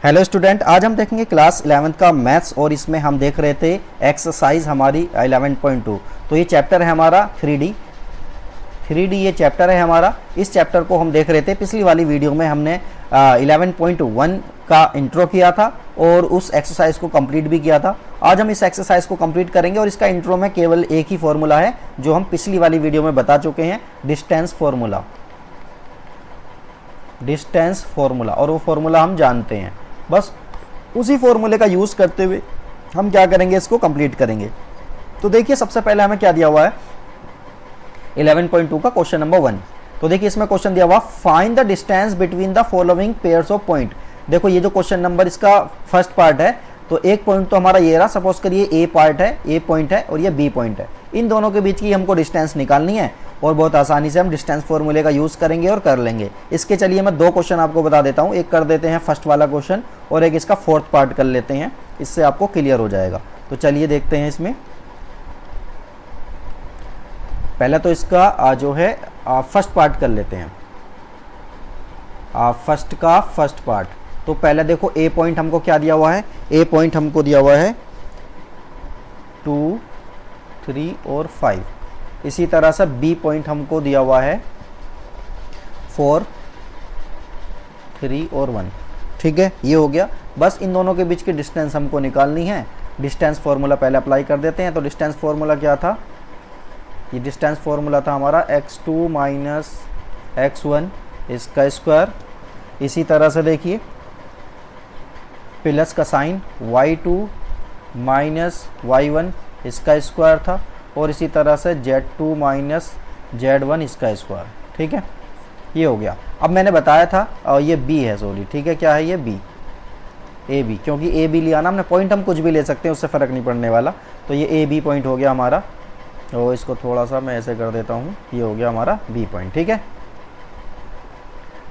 Hello student, आज हम देखेंगे क्लास 11th का मैथ्स और इसमें हम देख रहे थे एक्सरसाइज हमारी 11.2। तो ये चैप्टर है हमारा 3D ये चैप्टर है हमारा। इस चैप्टर को हम देख रहे थे। पिछली वाली वीडियो में हमने 11.1 का इंट्रो किया था और उस एक्सरसाइज को कंप्लीट भी किया था। आज हम इस एक्सरसाइज को कंप्लीट करेंगे और इसका इंट्रो में केवल एक ही फॉर्मूला है जो हम पिछली वाली वीडियो में बता चुके हैं, डिस्टेंस फार्मूला, और वो फार्मूला हम जानते हैं। बस उसी फॉर्मूले का यूज़ करते हुए हम क्या करेंगे, इसको कंप्लीट करेंगे। तो देखिए सबसे पहले हमें क्या दिया हुआ है, 11.2 का क्वेश्चन नंबर 1। तो देखिए इसमें क्वेश्चन दिया हुआ, find the distance between the following pairs of point. देखो ये जो क्वेश्चन नंबर इसका फर्स्ट पार्ट है, तो एक पॉइंट तो हमारा ये रहा, सपोज करिए ए पॉइंट है और ये बी पॉइंट है। इन दोनों के बीच की हमको डिस्टेंस निकालनी है और बहुत आसानी से हम डिस्टेंस फॉर्मूले का यूज़ करेंगे और कर लेंगे। इसके चलिए मैं दो क्वेश्चन आपको बता देता हूँ। एक कर देते हैं फर्स्ट वाला क्वेश्चन और एक इसका फोर्थ पार्ट कर लेते हैं, इससे आपको क्लियर हो जाएगा। तो चलिए देखते हैं इसमें। पहले तो इसका जो है फर्स्ट पार्ट कर लेते हैं, फर्स्ट पार्ट। तो पहले देखो ए पॉइंट हमको क्या दिया हुआ है, ए पॉइंट हमको दिया हुआ है 2, 3 और 5। इसी तरह से बी पॉइंट हमको दिया हुआ है 4, 3 और 1। ठीक है, ये हो गया। बस इन दोनों के बीच की डिस्टेंस हमको निकालनी है। डिस्टेंस फार्मूला पहले अप्लाई कर देते हैं। तो डिस्टेंस फार्मूला क्या था, ये डिस्टेंस फार्मूला था हमारा x2 माइनस x1 इसका स्क्वायर। इसी तरह से देखिए प्लस का साइन y2 माइनस y1 इसका स्क्वायर था, और इसी तरह से z2 माइनस z1 इसका स्क्वायर। ठीक है, ये हो गया। अब मैंने बताया था और ये b है, सॉरी, ठीक है, क्या है ये b, ए बी, क्योंकि ए बी लिया ना हमने, पॉइंट हम कुछ भी ले सकते हैं, उससे फ़र्क नहीं पड़ने वाला। तो ये ए बी पॉइंट हो गया हमारा, और इसको थोड़ा सा मैं ऐसे कर देता हूँ, ये हो गया हमारा बी पॉइंट। ठीक है,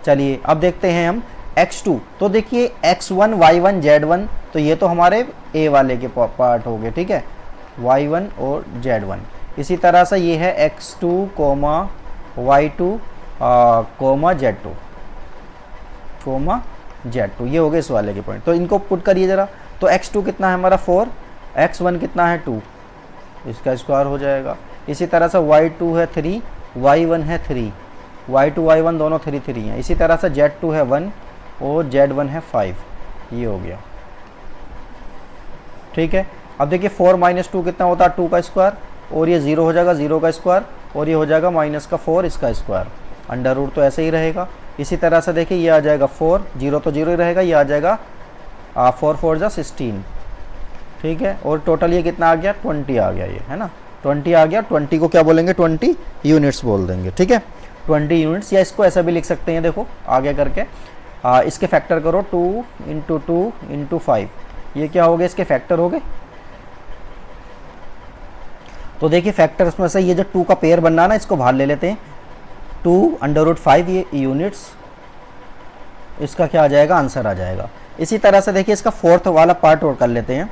चलिए अब देखते हैं हम x2। तो देखिए x1 y1 z1, तो ये तो हमारे a वाले के पार्ट हो गए। ठीक है, y1 और z1। इसी तरह से ये है x2 y2 z2, ये हो गए इस वाले के पॉइंट। तो इनको पुट करिए ज़रा। तो x2 कितना है हमारा 4, x1 कितना है 2, इसका स्क्वायर हो जाएगा। इसी तरह से y2 है 3, y1 है 3, y2 y1 दोनों 3 3 हैं। इसी तरह से z2 है 1 और z1 है 5, ये हो गया। ठीक है, अब देखिए 4 माइनस 2 कितना होता है, 2 का स्क्वायर, और ये 0 हो जाएगा, 0 का स्क्वायर, और ये हो जाएगा माइनस का 4 इसका स्क्वायर। अंडर रूट तो ऐसे ही रहेगा। इसी तरह से देखिए ये आ जाएगा 4, 0 तो 0 ही रहेगा, ये आ जाएगा 4 4 जा 16। ठीक है, और टोटल ये कितना आ गया, 20 आ गया, ये है ना, 20 आ गया। 20 को क्या बोलेंगे, 20 यूनिट्स बोल देंगे। ठीक है, 20 यूनिट्स, या इसको ऐसा भी लिख सकते हैं, देखो आगे करके इसके फैक्टर करो, 2 इंटू 2 इंटू 5, ये क्या हो गए, इसके फैक्टर हो गए। तो देखिए फैक्टर्स में से ये जो 2 का पेयर बनना ना, इसको बाहर ले लेते हैं, 2 अंडर रूट 5 ये यूनिट्स, इसका क्या आ जाएगा, आंसर आ जाएगा। इसी तरह से देखिए इसका फोर्थ वाला पार्ट और कर लेते हैं।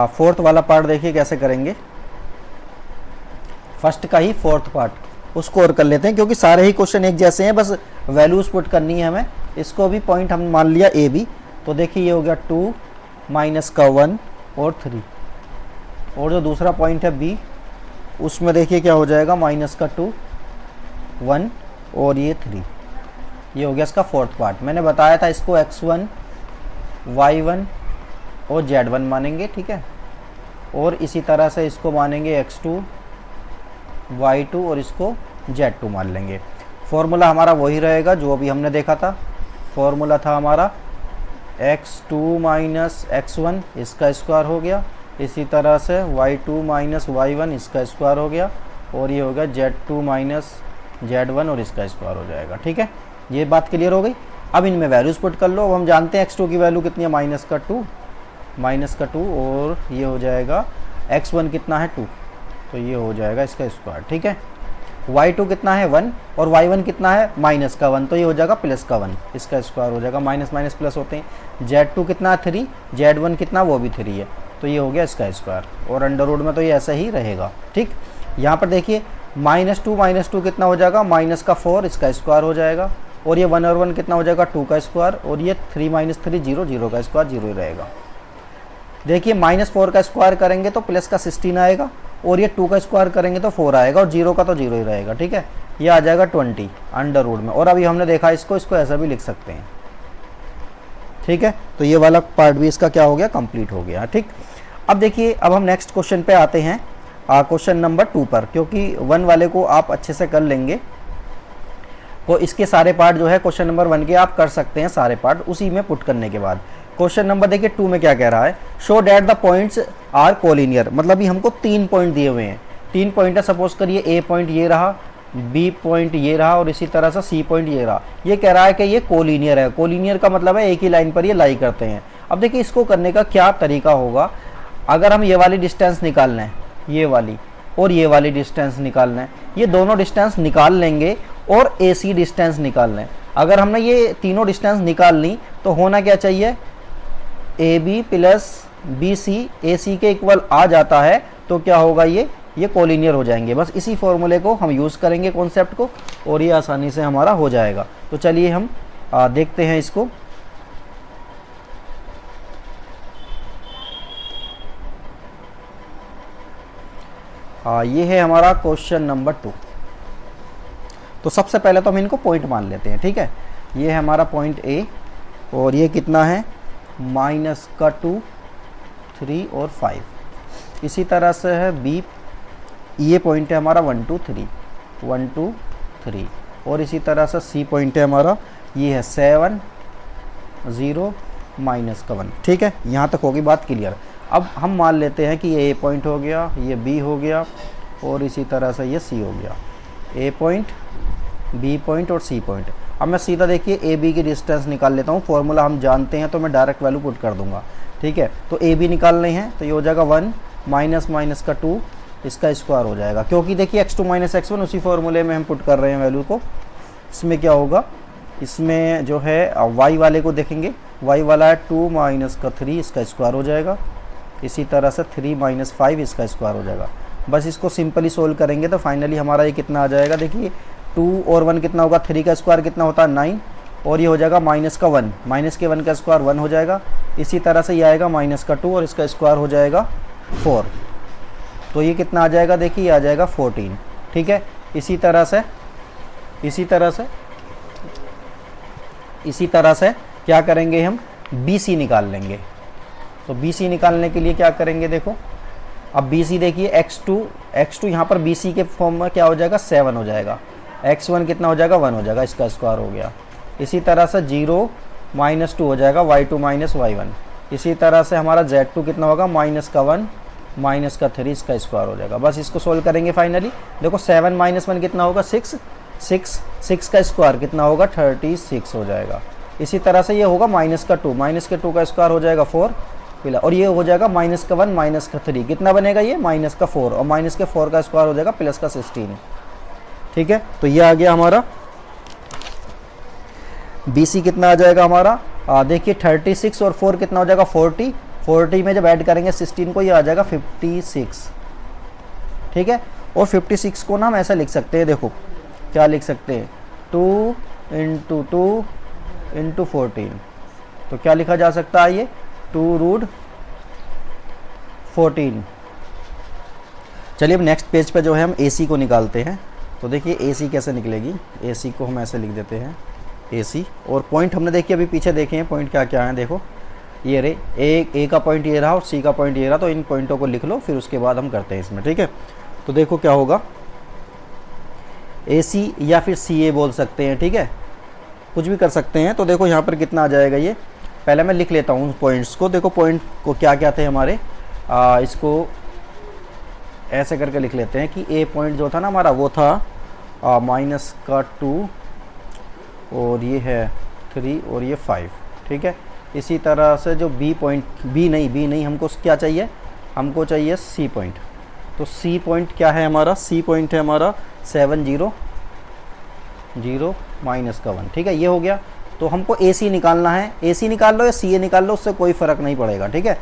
फोर्थ वाला पार्ट देखिए कैसे करेंगे, फर्स्ट का ही फोर्थ पार्ट उसको और कर लेते हैं, क्योंकि सारे ही क्वेश्चन एक जैसे हैं, बस वैल्यूज पुट करनी है हमें। इसको भी पॉइंट हम मान लिया ए बी। तो देखिए ये हो गया 2 माइनस का 1 और 3, और जो दूसरा पॉइंट है बी, उसमें देखिए क्या हो जाएगा, माइनस का 2 1 और ये 3, ये हो गया इसका फोर्थ पार्ट। मैंने बताया था इसको x1 y1 और z1 मानेंगे। ठीक है, और इसी तरह से इसको मानेंगे x2 y2 और इसको z2 मान लेंगे। फॉर्मूला हमारा वही रहेगा जो अभी हमने देखा था। फॉर्मूला था हमारा x2 माइनस x1 इसका स्क्वायर हो गया, इसी तरह से y2 माइनस y1 इसका स्क्वायर हो गया, और ये हो गया z2 माइनस z1 और इसका स्क्वायर हो जाएगा। ठीक है, ये बात क्लियर हो गई। अब इनमें वैल्यूज पुट कर लो। अब हम जानते हैं x2 की वैल्यू कितनी है, माइनस का 2, और ये हो जाएगा x1 कितना है 2, तो ये हो जाएगा इसका स्क्वायर। ठीक है, y2 कितना है 1 और y1 कितना है माइनस का 1, तो ये हो जाएगा प्लस का 1, इसका स्क्वायर हो जाएगा। माइनस माइनस प्लस होते हैं। z2 कितना 3, z1 कितना, वो भी 3 है, तो ये हो गया इसका स्क्वायर, और अंडर रूट में तो ये ऐसा ही रहेगा। ठीक, यहाँ पर देखिए -2 कितना हो जाएगा, -4 इसका स्क्वायर हो जाएगा, और ये 1 और 1 कितना हो जाएगा 2 का स्क्वायर, और ये 3 माइनस 3 0, 0 का स्क्वायर 0 ही रहेगा। देखिए -4 का स्क्वायर करेंगे तो प्लस का 16 आएगा, और ये 2 का स्क्वायर करेंगे तो 4 आएगा, और 0 का तो 0 ही रहेगा। ठीक है, ये आ जाएगा 20 अंडर रूट में। और अभी हमने देखा इसको ऐसा भी लिख सकते हैं। ठीक है, तो ये वाला पार्ट भी इसका क्या हो गया, कंप्लीट हो गया। ठीक, अब देखिए, अब हम नेक्स्ट क्वेश्चन पे आते हैं, क्वेश्चन नंबर 2 पर, क्योंकि 1 वाले को आप अच्छे से कर लेंगे तो इसके सारे पार्ट जो है क्वेश्चन नंबर 1 के आप कर सकते हैं सारे पार्ट उसी में पुट करने के बाद। क्वेश्चन नंबर देखिए 2 में क्या कह रहा है, show that the points are collinear, मतलब ये हमको 3 पॉइंट दिए हुए हैं। 3 पॉइंट है, सपोज करिए ए पॉइंट ये रहा, बी पॉइंट ये रहा, और इसी तरह से सी पॉइंट ये रहा। ये कह रहा है कि ये कोलिनियर है। कोलिनियर का मतलब है एक ही लाइन पर ये लाई करते हैं। अब देखिए इसको करने का क्या तरीका होगा, अगर हम ये वाली डिस्टेंस निकाल लें, ये वाली और ये वाली डिस्टेंस निकाल लें, ये दोनों डिस्टेंस निकाल लेंगे और AC डिस्टेंस निकाल लें। अगर हमने ये तीनों डिस्टेंस निकाल ली तो होना क्या चाहिए, AB प्लस BC AC के इक्वल आ जाता है, तो क्या होगा, ये कोलिनियर हो जाएंगे। बस इसी फॉर्मूले को हम यूज़ करेंगे कॉन्सेप्ट को, और ये आसानी से हमारा हो जाएगा। तो चलिए हम देखते हैं इसको। ये है हमारा क्वेश्चन नंबर 2। तो सबसे पहले तो हम इनको पॉइंट मान लेते हैं। ठीक है, ये है हमारा पॉइंट A, और ये कितना है -2 3 और 5। इसी तरह से है B, ये पॉइंट है हमारा 1 2 3 1 2 3, और इसी तरह से C पॉइंट है हमारा, ये है 7 0 -1। ठीक है, यहाँ तक होगी बात क्लियर। अब हम मान लेते हैं कि ये A पॉइंट हो गया, ये B हो गया, और इसी तरह से ये C हो गया। A पॉइंट, B पॉइंट और C पॉइंट। अब मैं सीधा देखिए AB की डिस्टेंस निकाल लेता हूँ। फॉर्मूला हम जानते हैं तो मैं डायरेक्ट वैल्यू पुट कर दूंगा। ठीक है, तो AB निकालने हैं तो ये हो जाएगा 1 माइनस का 2, इसका स्क्वायर हो जाएगा, क्योंकि देखिए x2 - x1 उसी फॉर्मूले में हम पुट कर रहे हैं वैल्यू को। इसमें क्या होगा, इसमें जो है y वाले को देखेंगे, y वाला है 2 माइनस का 3, इसका स्क्वायर हो जाएगा। इसी तरह से 3 - 5 इसका स्क्वायर हो जाएगा। बस इसको सिंपली सोल्व करेंगे तो फाइनली हमारा ये कितना आ जाएगा, देखिए 2 और 1 कितना होगा, 3 का स्क्वायर कितना होता है 9, और ये हो जाएगा माइनस का 1, माइनस के 1 का स्क्वायर 1 हो जाएगा। इसी तरह से ये आएगा माइनस का 2 और इसका स्क्वायर हो जाएगा 4। तो ये कितना आ जाएगा, देखिए ये आ जाएगा 14। ठीक है, इसी तरह से क्या करेंगे, हम BC निकाल लेंगे। तो BC निकालने के लिए क्या करेंगे, देखो अब BC देखिए x2 यहाँ पर BC के फॉर्म में क्या हो जाएगा 7 हो जाएगा, x1 कितना हो जाएगा 1 हो जाएगा, इसका स्क्वायर हो गया। इसी तरह से 0 - 2 हो जाएगा, y2 - y1। इसी तरह से हमारा z2 कितना होगा -1 -3, इसका स्क्वायर हो जाएगा। बस इसको सोल्व करेंगे फाइनली। देखो 7 - 1 कितना होगा 6 का स्क्वायर कितना होगा 36 हो जाएगा। इसी तरह से ये होगा -2, -2 का स्क्वायर हो जाएगा 4, और ये हो जाएगा -1 -3, कितना बनेगा ये -4, और -4 का स्क्वायर हो जाएगा +16। ठीक है, तो ये आ गया हमारा BC कितना आ जाएगा हमारा, देखिए 36 और 4 कितना हो जाएगा 40 में जब ऐड करेंगे 16 को, ये आ जाएगा 56। ठीक है, और 56 को ना हम ऐसा लिख सकते हैं, देखो क्या लिख सकते हैं, 2 × 2 × 14। तो क्या लिखा जा सकता है, ये 2√14। चलिए अब नेक्स्ट पेज पे जो है हम AC को निकालते हैं। तो देखिए AC कैसे निकलेगी, AC को हम ऐसे लिख देते हैं AC, और पॉइंट हमने देखिए अभी पीछे देखे हैं पॉइंट क्या क्या हैं। देखो ये रे A का पॉइंट ये रहा और C का पॉइंट ये रहा, तो इन पॉइंटों को लिख लो, फिर उसके बाद हम करते हैं इसमें। ठीक है, तो देखो क्या होगा, AC या फिर CA बोल सकते हैं। ठीक है, कुछ भी कर सकते हैं। तो देखो यहाँ पर कितना आ जाएगा, ये पहले मैं लिख लेता हूँ पॉइंट्स को। देखो पॉइंट को क्या क्या थे हमारे, इसको ऐसे करके लिख लेते हैं कि A पॉइंट जो था ना हमारा वो था -2, और ये है 3 और ये 5। ठीक है, इसी तरह से जो B पॉइंट, B नहीं हमको क्या चाहिए, हमको चाहिए C पॉइंट। तो C पॉइंट क्या है हमारा, C पॉइंट है हमारा 7 0 0 -1। ठीक है, ये हो गया। तो हमको AC निकालना है, AC निकाल लो या CA निकाल लो, उससे कोई फ़र्क नहीं पड़ेगा। ठीक है,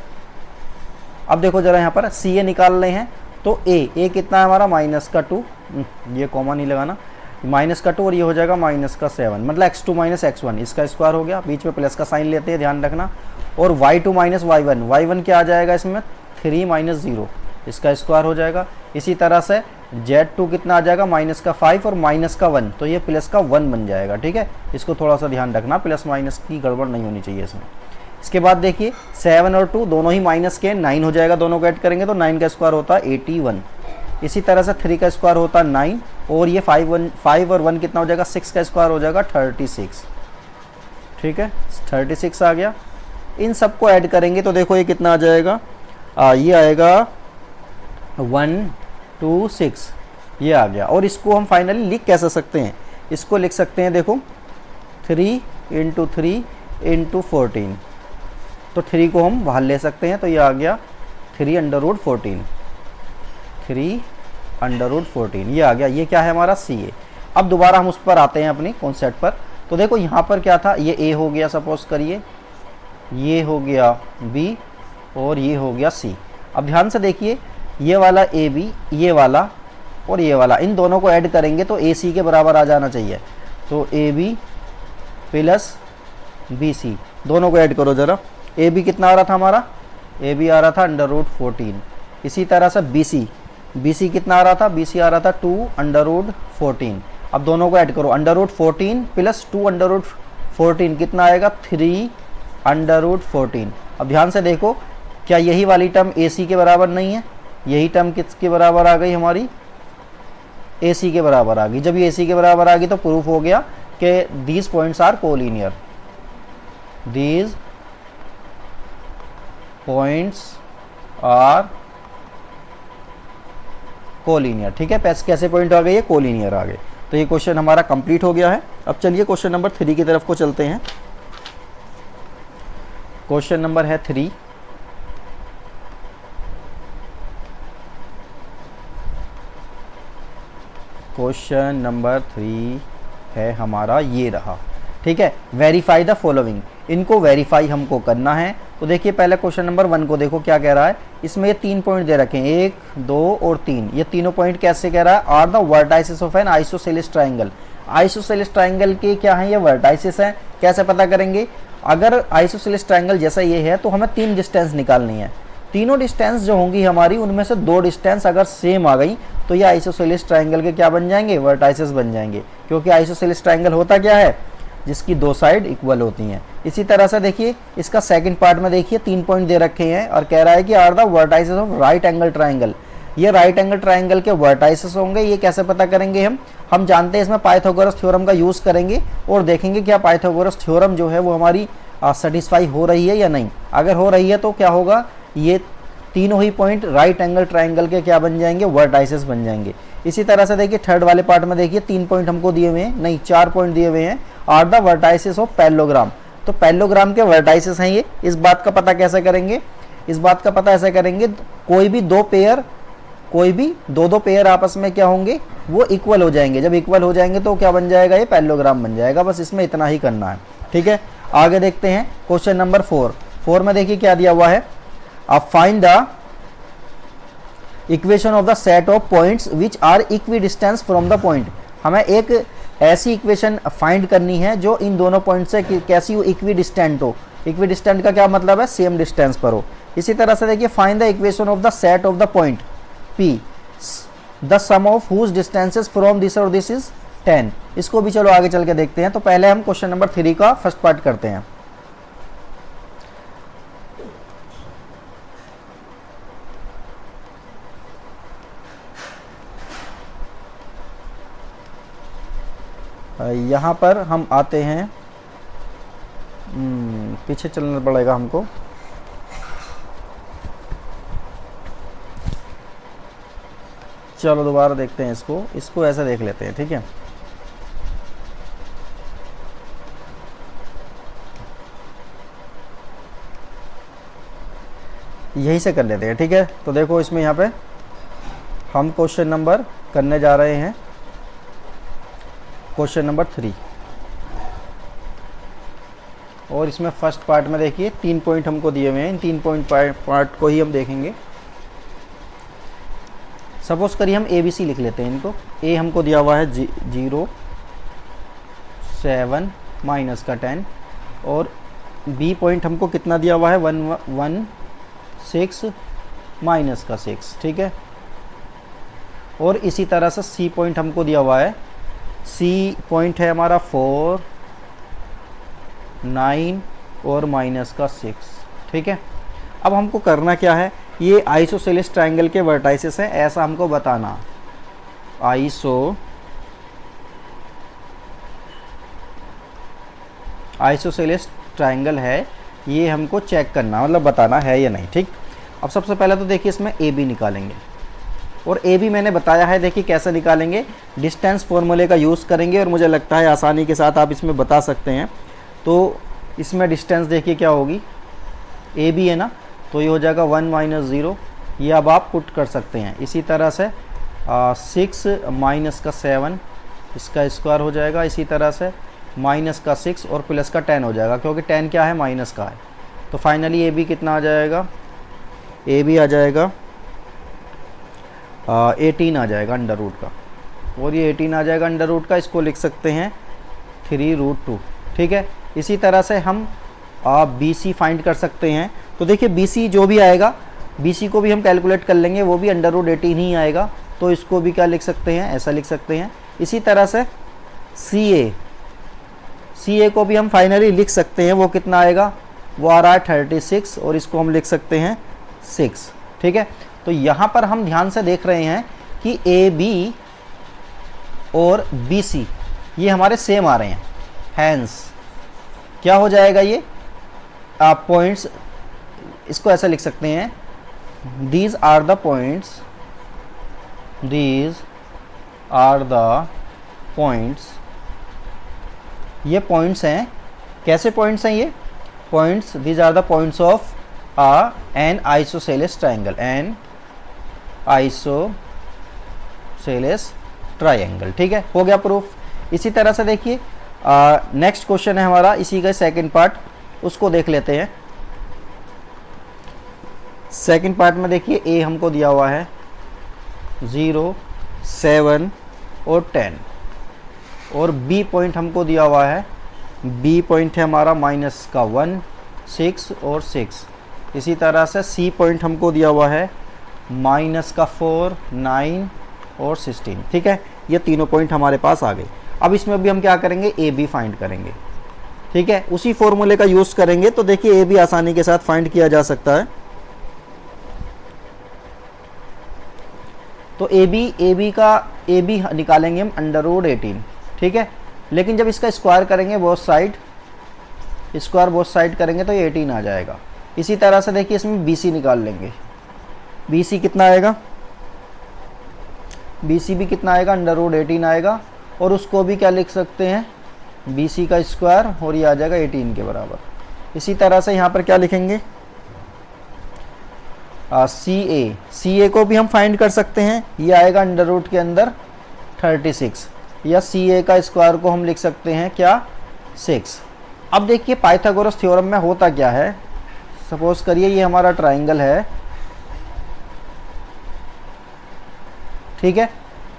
अब देखो ज़रा यहाँ पर CA निकाल रहे हैं, तो A कितना है हमारा -2, ये कॉमा नहीं लगाना, माइनस का 2 और ये हो जाएगा माइनस का 7, मतलब x2 माइनस x1, इसका स्क्वायर हो गया, बीच में प्लस का साइन लेते हैं, ध्यान रखना। और y2 माइनस y1, y1 क्या आ जाएगा इसमें 3 माइनस 0, इसका स्क्वायर हो जाएगा। इसी तरह से z2 कितना आ जाएगा माइनस का 5 और माइनस का 1, तो ये प्लस का 1 बन जाएगा, ठीक है। इसको थोड़ा सा ध्यान रखना, प्लस माइनस की गड़बड़ नहीं होनी चाहिए इसमें। इसके बाद देखिए 7 और 2 दोनों ही माइनस के, 9 हो जाएगा, दोनों को ऐड करेंगे तो 9 का स्क्वायर होता है 81। इसी तरह से 3 का स्क्वायर होता है 9, और ये 5 और 1 कितना हो जाएगा 6 का स्क्वायर हो जाएगा 36, ठीक है 36 आ गया। इन सबको ऐड करेंगे तो देखो ये कितना आ जाएगा, ये आएगा 126, ये आ गया। और इसको हम फाइनली लिख कैसे सकते हैं, इसको लिख सकते हैं देखो 3 × 3 × 14, तो 3 को हम बाहर ले सकते हैं, तो ये आ गया 3√14, 3√14 ये आ गया। ये क्या है हमारा सी ए। अब दोबारा हम उस पर आते हैं अपनी कॉन्सेप्ट पर। तो देखो यहाँ पर क्या था, ये ए हो गया, सपोज करिए ये हो गया बी और ये हो गया सी। अब ध्यान से देखिए ये वाला ए बी, ये वाला और ये वाला, इन दोनों को ऐड करेंगे तो ए सी के बराबर आ जाना चाहिए। तो A B plus B C, दोनों को ऐड करो ज़रा। ए बी कितना आ रहा था हमारा, ए बी आ रहा था √14। इसी तरह से बी सी कितना आ रहा था, बी सी आ रहा था 2√14। अब दोनों को ऐड करो, √14 प्लस 2√14 कितना आएगा 3√14। अब ध्यान से देखो क्या यही वाली टर्म ए सी के बराबर नहीं है, यही टर्म किसके बराबर आ गई हमारी, ए सी के बराबर आ गई। जब ये ए सी के बराबर आ गई तो प्रूफ हो गया कि these points are collinear, these points are collinear, ठीक है। कैसे पॉइंट आ गए, ये कोलिनियर आ गए। तो ये क्वेश्चन हमारा कंप्लीट हो गया है। अब चलिए क्वेश्चन नंबर 3 की तरफ को चलते हैं। क्वेश्चन नंबर है 3। क्वेश्चन नंबर 3 है हमारा, ये रहा, ठीक है। वेरीफाई द फॉलोइंग, इनको वेरीफाई हमको करना है। तो देखिए पहले क्वेश्चन नंबर 1 को देखो क्या कह रहा है, इसमें ये 3 पॉइंट दे रखे हैं, 1 2 और 3। ये तीनों पॉइंट कैसे कह रहा है, are the vertices of an isosceles triangle. Isosceles triangle के क्या है, ये वर्टाइसेस हैं। कैसे पता करेंगे, अगर आइसोसेलेस ट्राइंगल जैसा ये है तो हमें 3 डिस्टेंस निकालनी है। तीनों डिस्टेंस जो होंगी हमारी, उनमें से 2 डिस्टेंस अगर सेम आ गई तो ये आइसोसेलेस ट्राइंगल के क्या बन जाएंगे, वर्टाइसेस बन जाएंगे। क्योंकि आइसोसेलेस ट्राइंगल होता क्या है, जिसकी 2 साइड इक्वल होती हैं। इसी तरह से देखिए इसका सेकंड पार्ट में देखिए 3 पॉइंट दे रखे हैं और कह रहा है कि are the vertices of right angle triangle. ये राइट एंगल ट्राइंगल के वर्टाइसेस होंगे। ये कैसे पता करेंगे, हम जानते हैं इसमें पाइथागोरस थ्योरम का यूज़ करेंगे और देखेंगे क्या पाइथागोरस थ्योरम जो है वो हमारी सेटिस्फाई हो रही है या नहीं। अगर हो रही है तो क्या होगा, ये तीनों ही पॉइंट राइट एंगल ट्राइंगल के क्या बन जाएंगे, वर्टाइसेस बन जाएंगे। इसी तरह से देखिए थर्ड वाले पार्ट में देखिए 3 पॉइंट हमको दिए हुए हैं, नहीं 4 पॉइंट दिए हुए हैं, are the vertices of parallelogram. तो पैरेललोग्राम के वर्टाइसेस हैं ये। इस बात का पता कैसे करेंगे, इस बात का पता ऐसे करेंगे, कोई भी दो पेयर आपस में क्या होंगे, वो इक्वल हो जाएंगे। जब इक्वल हो जाएंगे तो क्या बन जाएगा, ये पैरेललोग्राम बन जाएगा। बस इसमें इतना ही करना है, ठीक है। आगे देखते हैं क्वेश्चन नंबर 4 में देखिए क्या दिया हुआ है, आप find the equation of the set of points which are equidistance from the point. हमें एक ऐसी इक्वेशन फाइंड करनी है जो इन दोनों पॉइंट से कैसी हो, इक्विडिस्टेंट हो। इक्विडिस्टेंट का क्या मतलब है, सेम डिस्टेंस पर हो। इसी तरह से देखिए find the equation of the set of the point P, the sum of whose distances from this और दिस इज 10। इसको भी चलो आगे चल के देखते हैं। तो पहले हम क्वेश्चन नंबर 3 का फर्स्ट पार्ट करते हैं। यहाँ पर हम आते हैं, पीछे चलना पड़ेगा हमको। चलो दोबारा देखते हैं इसको ऐसा देख लेते हैं, ठीक है। यहीं से कर लेते हैं, ठीक है। तो देखो इसमें यहाँ पे हम क्वेश्चन नंबर करने जा रहे हैं, क्वेश्चन नंबर 3। और इसमें फर्स्ट पार्ट में देखिए 3 पॉइंट हमको दिए हुए हैं। इन 3 पॉइंट पार्ट को ही हम देखेंगे। सपोज करिए हम ए बी सी लिख लेते हैं इनको। ए हमको दिया हुआ है 0 7 माइनस का 10 और बी पॉइंट हमको कितना दिया हुआ है 1 1 6 माइनस का 6, ठीक है। और इसी तरह से सी पॉइंट हमको दिया हुआ है, सी पॉइंट है हमारा 4 9 और माइनस का 6, ठीक है। अब हमको करना क्या है, ये आइसोसेलेस ट्रायंगल के वर्टाइसेस हैं ऐसा हमको बताना। आइसोसेलेस ट्रायंगल है, ये हमको चेक करना, मतलब बताना है या नहीं, ठीक। अब सबसे पहले तो देखिए इसमें ए बी निकालेंगे, और ए बी मैंने बताया है, देखिए कैसे निकालेंगे, डिस्टेंस फॉर्मूले का यूज़ करेंगे, और मुझे लगता है आसानी के साथ आप इसमें बता सकते हैं। तो इसमें डिस्टेंस देखिए क्या होगी, ए बी है ना, तो ये हो जाएगा 1 माइनस 0, ये अब आप पुट कर सकते हैं। इसी तरह से 6 माइनस का 7 इसका स्क्वायर हो जाएगा, इसी तरह से माइनस का 6 और प्लस का 10 हो जाएगा, क्योंकि 10 क्या है, माइनस का है। तो फाइनली ए बी कितना आ जाएगा, ए बी आ जाएगा 18 आ जाएगा अंडर रूट का, और ये 18 आ जाएगा अंडर रूट का, इसको लिख सकते हैं 3√2, ठीक है। इसी तरह से हम बी सी फाइंड कर सकते हैं। तो देखिए बी सी जो भी आएगा, बी सी को भी हम कैलकुलेट कर लेंगे, वो भी अंडर रूट 18 ही आएगा, तो इसको भी क्या लिख सकते हैं, ऐसा लिख सकते हैं। इसी तरह से सी ए को भी हम फाइनली लिख सकते हैं, वो कितना आएगा, वो आ रहा है 36, और इसको हम लिख सकते हैं 6, ठीक है। तो यहाँ पर हम ध्यान से देख रहे हैं कि ए बी और बी सी ये हमारे सेम आ रहे हैं, हैंस क्या हो जाएगा, ये पॉइंट्स, इसको ऐसा लिख सकते हैं, दीज आर द पॉइंट्स, ये पॉइंट्स हैं, कैसे पॉइंट्स हैं ये points, these are the points of an isosceles triangle, ठीक है। हो गया प्रूफ। इसी तरह से देखिए नेक्स्ट क्वेश्चन है हमारा, इसी का सेकंड पार्ट, उसको देख लेते हैं। सेकंड पार्ट में देखिए ए हमको दिया हुआ है 0 7 और 10, और बी पॉइंट हमको दिया हुआ है, बी पॉइंट है हमारा माइनस का 1 6 और 6। इसी तरह से सी पॉइंट हमको दिया हुआ है माइनस का 4 9 और 16, ठीक है। ये तीनों पॉइंट हमारे पास आ गए। अब इसमें भी हम क्या करेंगे, ए बी फाइंड करेंगे, ठीक है, उसी फॉर्मूले का यूज़ करेंगे। तो देखिए ए बी आसानी के साथ फाइंड किया जा सकता है। तो ए बी निकालेंगे हम अंडर रूट 18, ठीक है। लेकिन जब इसका स्क्वायर करेंगे बोथ साइड करेंगे तो ये 18 आ जाएगा। इसी तरह से देखिए इसमें बी सी निकाल लेंगे, बी सी कितना आएगा, बी सी भी कितना आएगा, अंडर रूट 18 आएगा, और उसको भी क्या लिख सकते हैं, बी सी का स्क्वायर, और ये आ जाएगा 18 के बराबर। इसी तरह से यहाँ पर क्या लिखेंगे, सी ए को भी हम फाइंड कर सकते हैं, ये आएगा अंडर रूट के अंदर 36, या सी ए का स्क्वायर को हम लिख सकते हैं क्या, 6। अब देखिए पाइथागोरस थ्योरम में होता क्या है, सपोज करिए ये हमारा ट्राइंगल है, ठीक है।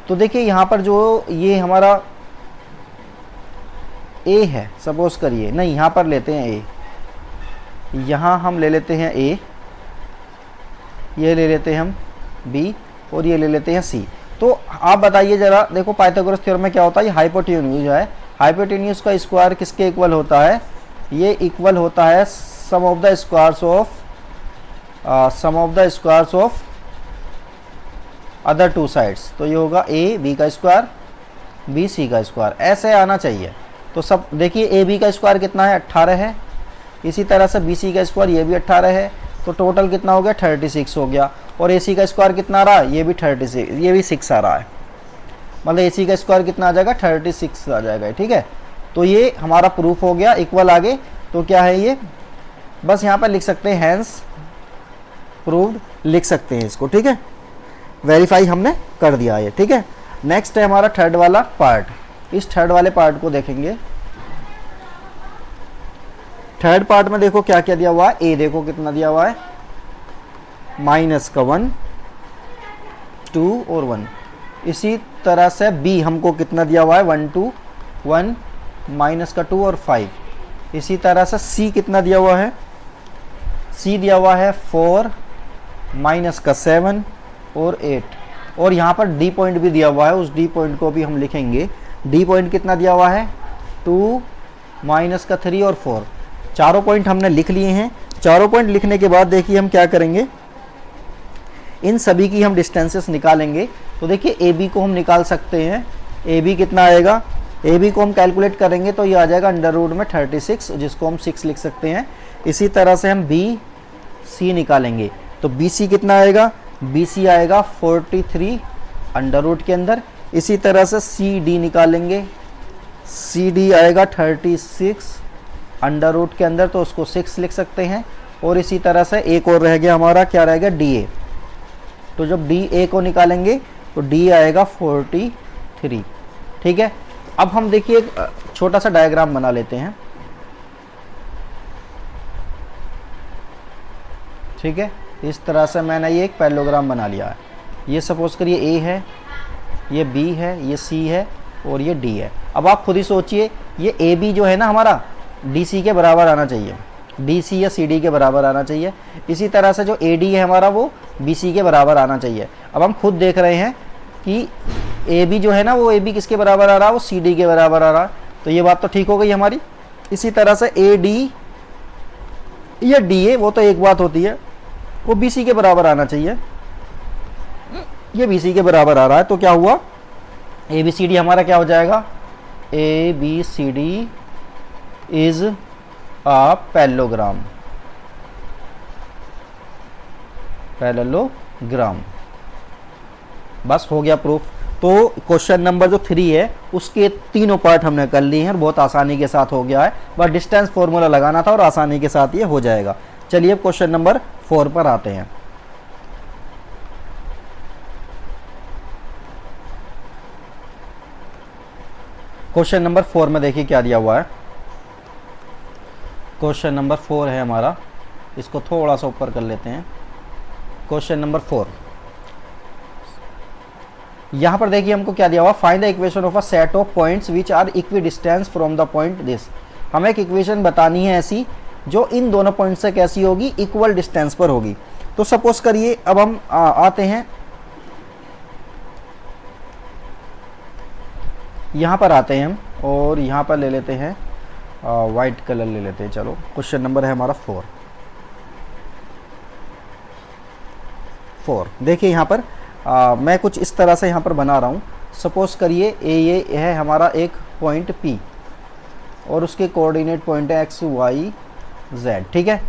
तो देखिए यहाँ पर जो ये हमारा ए है, सपोज करिए, नहीं यहाँ पर लेते हैं ए, यहाँ हम ले लेते हैं ए, ये ले लेते हैं हम बी, और ये ले लेते हैं सी। तो आप बताइए जरा, देखो पाइथागोरस थ्योरम में क्या होता है, ये हाइपोटेन्यूज है, हाइपोटेन्यूज का स्क्वायर किसके इक्वल होता है, ये इक्वल होता है sum of the squares of other two sides. तो ये होगा ए बी का स्क्वायर, बी सी का स्क्वायर, ऐसे आना चाहिए। तो सब देखिए ए बी का स्क्वायर कितना है, 18 है, इसी तरह से बी सी का स्क्वायर ये भी 18 है, तो टोटल कितना हो गया, 36 हो गया। और ए सी का स्क्वायर कितना आ रहा है, ये भी 36, ये भी 6 आ रहा है, मतलब ए सी का स्क्वायर कितना आ जाएगा, 36 आ जाएगा, ठीक है। तो ये हमारा प्रूफ हो गया, इक्वल आगे। तो क्या है ये, बस यहाँ पर लिख सकते हैं हैंस प्रूव्ड, लिख सकते हैं इसको, ठीक है। वेरीफाई हमने कर दिया ये, ठीक है। नेक्स्ट है हमारा थर्ड वाला पार्ट, इस थर्ड वाले पार्ट को देखेंगे। थर्ड पार्ट में देखो क्या क्या दिया हुआ है, ए देखो कितना दिया हुआ है, -1 2 और 1। इसी तरह से b हमको कितना दिया हुआ है 1 2 1 माइनस का 2 और 5। इसी तरह से c कितना दिया हुआ है, c दिया हुआ है 4 माइनस का 7 और 8। और यहाँ पर d पॉइंट भी दिया हुआ है, उस d पॉइंट को भी हम लिखेंगे। d पॉइंट कितना दिया हुआ है 2 माइनस का 3 और 4। चारों पॉइंट हमने लिख लिए हैं। चारों पॉइंट लिखने के बाद देखिए हम क्या करेंगे, इन सभी की हम डिस्टेंसेस निकालेंगे। तो देखिए ए बी को हम निकाल सकते हैं। ए बी कितना आएगा, ए बी को हम कैलकुलेट करेंगे तो ये आ जाएगा अंडर रूट में 36, जिसको हम 6 लिख सकते हैं। इसी तरह से हम बी सी निकालेंगे तो बी सी कितना आएगा, बी सी आएगा 43 अंडर रूट के अंदर। इसी तरह से सी डी निकालेंगे, सी डी आएगा 36 अंडर रूट के अंदर, तो उसको 6 लिख सकते हैं। और इसी तरह से एक और रह गया हमारा, क्या रहेगा डी ए। तो जब डी ए को निकालेंगे तो डी आएगा 43। ठीक है, अब हम देखिए एक छोटा सा डायग्राम बना लेते हैं। ठीक है, इस तरह से मैंने ये एक पैरेललोग्राम बना लिया है। ये सपोज करिए ए है, ये बी है, ये सी है और ये डी है। अब आप खुद ही सोचिए, ये ए बी जो है ना हमारा डी सी के बराबर आना चाहिए, डी सी या सी डी के बराबर आना चाहिए। इसी तरह से जो ए डी है हमारा वो बी सी के बराबर आना चाहिए। अब हम खुद देख रहे हैं कि ए बी जो है ना वो ए बी किसके बराबर आ रहा है, वो सी डी के बराबर आ रहा है। तो ये बात तो ठीक हो गई हमारी। इसी तरह से ए डी या डी ए, वो तो एक बात होती है, वो बी सी के बराबर आना चाहिए। ये बी सी के बराबर आ रहा है, तो क्या हुआ, ए बी सी डी हमारा क्या हो जाएगा, A B C D is a parallelogram. बस हो गया प्रूफ। तो क्वेश्चन नंबर जो 3 है उसके तीनों पार्ट हमने कर लिए हैं और बहुत आसानी के साथ हो गया है। बस डिस्टेंस फॉर्मूला लगाना था और आसानी के साथ ये हो जाएगा। चलिए अब क्वेश्चन नंबर 4 पर आते हैं। क्वेश्चन नंबर 4 में देखिए क्या दिया हुआ है। क्वेश्चन नंबर 4 है हमारा, इसको थोड़ा सा ऊपर कर लेते हैं। क्वेश्चन नंबर 4, यहाँ पर देखिए हमको क्या दिया हुआ, find the equation of a set of points which are equidistance from the point this. हमें एक इक्वेशन बतानी है ऐसी जो इन दोनों पॉइंट से कैसी होगी, इक्वल डिस्टेंस पर होगी। तो सपोज करिए अब हम आते हैं यहाँ पर आते हैं हम और यहाँ पर ले लेते हैं वाइट कलर ले लेते हैं। चलो क्वेश्चन नंबर है हमारा 4। देखिए यहाँ पर मैं कुछ इस तरह से यहाँ पर बना रहा हूँ। सपोज करिए ये है हमारा एक पॉइंट P और उसके कोऑर्डिनेट पॉइंट है x y z। ठीक है,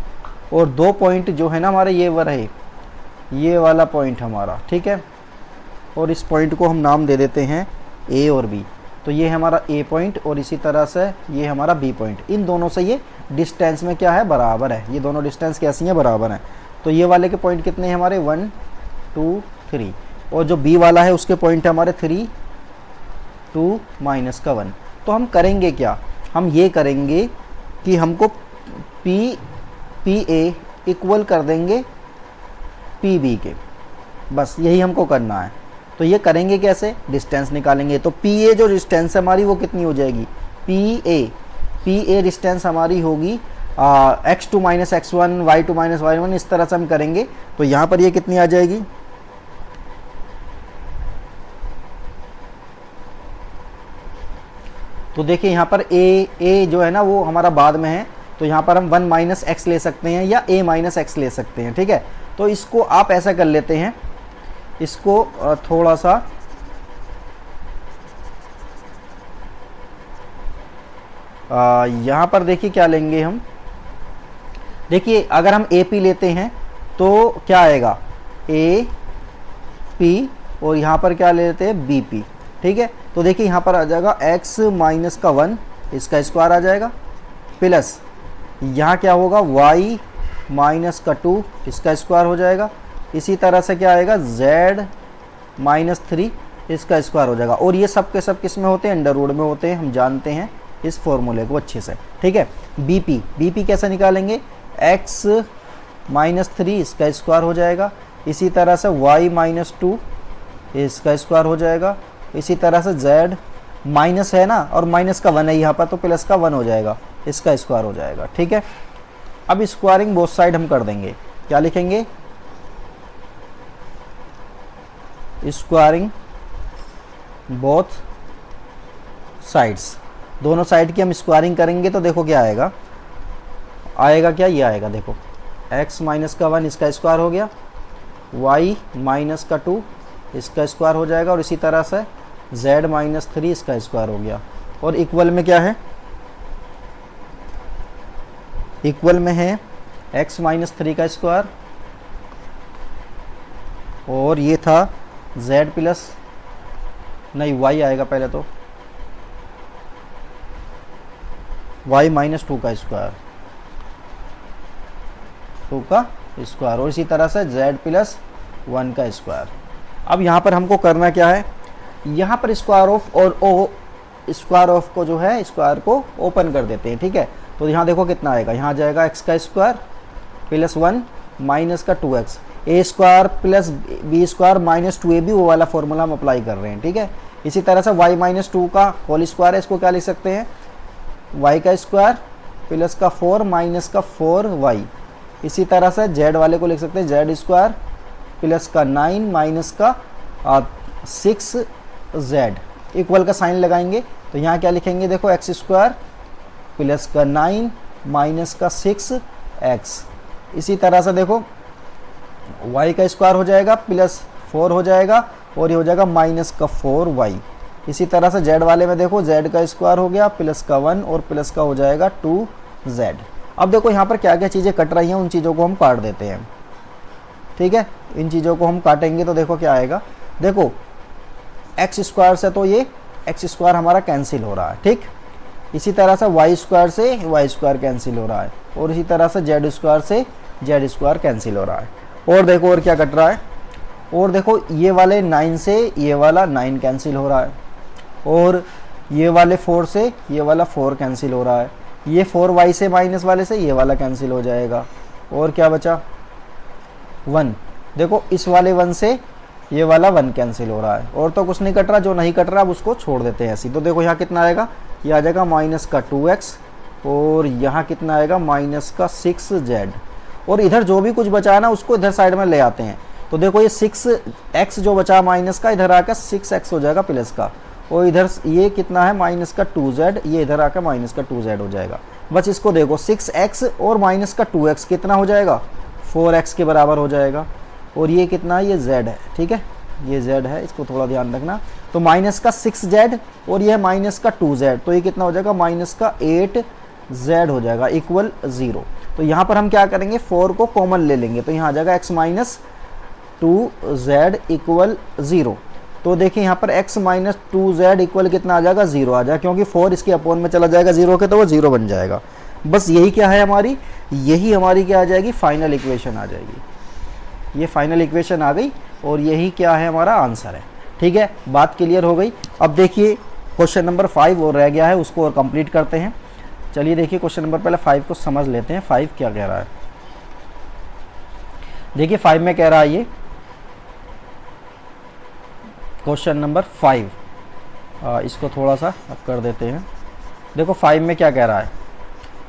और दो पॉइंट जो है ना हमारे ये वो रहे, ये वाला पॉइंट हमारा, ठीक है, और इस पॉइंट को हम नाम दे देते हैं A और B। तो ये हमारा A पॉइंट और इसी तरह से ये हमारा B पॉइंट। इन दोनों से ये डिस्टेंस में क्या है, बराबर है। ये दोनों डिस्टेंस कैसी हैं, बराबर हैं। तो ये वाले के पॉइंट कितने हैं हमारे 1 2 3, और जो B वाला है उसके पॉइंट है हमारे 3 2 माइनस का 1। तो हम करेंगे क्या, हम ये करेंगे कि हमको PA इक्वल कर देंगे PB के, बस यही हमको करना है। तो ये करेंगे कैसे, डिस्टेंस निकालेंगे। तो PA जो डिस्टेंस है हमारी वो कितनी हो जाएगी, PA डिस्टेंस हमारी होगी x2 minus x1 y2 minus y1, इस तरह से हम करेंगे। तो यहाँ पर ये कितनी आ जाएगी, तो देखिए यहाँ पर A जो है ना वो हमारा बाद में है, तो यहाँ पर हम 1 माइनस एक्स ले सकते हैं या A माइनस एक्स ले सकते हैं। ठीक है, तो इसको आप ऐसा कर लेते हैं, इसको थोड़ा सा यहाँ पर देखिए क्या लेंगे हम। देखिए अगर हम AP लेते हैं तो क्या आएगा, AP और यहाँ पर क्या ले लेते हैं BP। ठीक है, तो देखिए यहाँ पर आ जाएगा x माइनस का 1, इसका स्क्वायर आ जाएगा, प्लस यहाँ क्या होगा y माइनस का 2, इसका स्क्वायर हो जाएगा। इसी तरह से क्या आएगा z माइनस 3, इसका स्क्वायर हो जाएगा। और ये सब के सब किस में होते हैं, अंडर रूट में होते हैं। हम जानते हैं इस फॉर्मूले को अच्छे से। ठीक है, BP कैसे निकालेंगे, x माइनस 3, इसका स्क्वायर हो जाएगा। इसी तरह से y माइनस 2, इसका स्क्वायर हो जाएगा। इसी तरह से z माइनस है ना, और माइनस का 1 है यहाँ पर, तो प्लस का 1 हो जाएगा, इसका स्क्वायर हो जाएगा। ठीक है, अब स्क्वायरिंग बोथ साइड हम कर देंगे। क्या लिखेंगे? स्क्वायरिंग बोथ साइड्स, दोनों साइड की हम स्क्वायरिंग करेंगे तो देखो क्या आएगा। आएगा क्या? ये आएगा, देखो x माइनस का 1 इसका स्क्वायर हो गया, y माइनस का 2 इसका स्क्वायर हो जाएगा, और इसी तरह से z माइनस 3 इसका स्क्वायर हो गया। और इक्वल में क्या है? इक्वल में है x माइनस 3 का स्क्वायर, और ये था z प्लस, नहीं y आएगा पहले, तो y माइनस 2 का स्क्वायर, 2 का स्क्वायर, और इसी तरह से z प्लस 1 का स्क्वायर। अब यहाँ पर हमको करना क्या है? यहाँ पर स्क्वायर ऑफ और ओ स्क्वायर ऑफ को जो है, स्क्वायर को ओपन कर देते हैं। ठीक है, तो यहाँ देखो कितना आएगा, यहाँ जाएगा x का स्क्वायर प्लस 1 माइनस का 2x, A square plus B square minus 2ab, वो वाला फॉर्मूला हम अप्लाई कर रहे हैं। ठीक है, इसी तरह से y माइनस 2 का होल स्क्वायर है, इसको क्या लिख सकते हैं? y का स्क्वायर प्लस का 4 माइनस का 4y। इसी तरह से z वाले को लिख सकते हैं z स्क्वायर प्लस का 9 माइनस का 6z। इक्वल का साइन लगाएंगे तो यहाँ क्या लिखेंगे? देखो x स्क्वायर प्लस का 9 माइनस का 6x। इसी तरह से देखो y का स्क्वायर हो जाएगा प्लस 4 हो जाएगा, और ये हो जाएगा माइनस का 4y। इसी तरह से z वाले में देखो z का स्क्वायर हो गया प्लस का 1 और प्लस का हो जाएगा 2z। अब देखो यहाँ पर क्या क्या चीज़ें कट रही हैं, उन चीज़ों को हम काट देते हैं। ठीक है, इन चीज़ों को हम काटेंगे तो देखो क्या आएगा। देखो एक्स स्क्वायर से तो ये एक्स स्क्वायर हमारा कैंसिल हो रहा है। ठीक, इसी तरह से वाई स्क्वायर से वाई स्क्वायर कैंसिल हो रहा है, और इसी तरह से जेड स्क्वायर से जेड स्क्वायर कैंसिल हो रहा है। और देखो और क्या कट रहा है, और देखो ये वाले 9 से ये वाला 9 कैंसिल हो रहा है, और ये वाले 4 से ये वाला 4 कैंसिल हो रहा है, ये 4y से माइनस वाले से ये वाला कैंसिल हो जाएगा। और क्या बचा? 1। देखो इस वाले 1 से ये वाला 1 कैंसिल हो रहा है, और तो कुछ नहीं कट रहा। जो नहीं कट रहा अब उसको छोड़ देते हैं ऐसी। तो देखो यहाँ कितना आएगा? ये आ जाएगा माइनस का 2x, और यहाँ कितना आएगा? माइनस का 6z। और इधर जो भी कुछ बचा है ना उसको इधर साइड में ले आते हैं। तो देखो ये 6x जो बचा माइनस का, इधर आकर 6x हो जाएगा प्लस का, और इधर ये कितना है? माइनस का 2z, ये इधर आकर माइनस का 2z हो जाएगा। बस इसको देखो 6x और माइनस का 2x कितना हो जाएगा? 4x के बराबर हो जाएगा। और ये कितना है? ये z है। ठीक है, ये z है, इसको थोड़ा ध्यान रखना। तो माइनस का 6z और ये माइनस का 2z, तो ये कितना हो जाएगा? माइनस का 8z हो जाएगा इक्वल 0। तो यहाँ पर हम क्या करेंगे? 4 को कॉमन ले लेंगे, तो यहाँ आ जाएगा x माइनस 2z इक्वल 0। तो देखिए यहाँ पर x माइनस 2z इक्वल कितना आ जाएगा? 0 आ जाएगा, क्योंकि 4 इसके अपोन में चला जाएगा 0 के, तो वो 0 बन जाएगा। बस यही क्या है हमारी, यही हमारी क्या आ जाएगी? फाइनल इक्वेशन आ जाएगी। ये फाइनल इक्वेशन आ गई, और यही क्या है? हमारा आंसर है। ठीक है, बात क्लियर हो गई। अब देखिए क्वेश्चन नंबर 5 और रह गया है, उसको और कंप्लीट करते हैं। चलिए देखिए क्वेश्चन नंबर पहले 5 को समझ लेते हैं। 5 क्या कह रहा है? देखिए 5 में कह रहा है ये क्वेश्चन नंबर 5, इसको थोड़ा सा अब कर देते हैं। देखो 5 में क्या कह रहा है?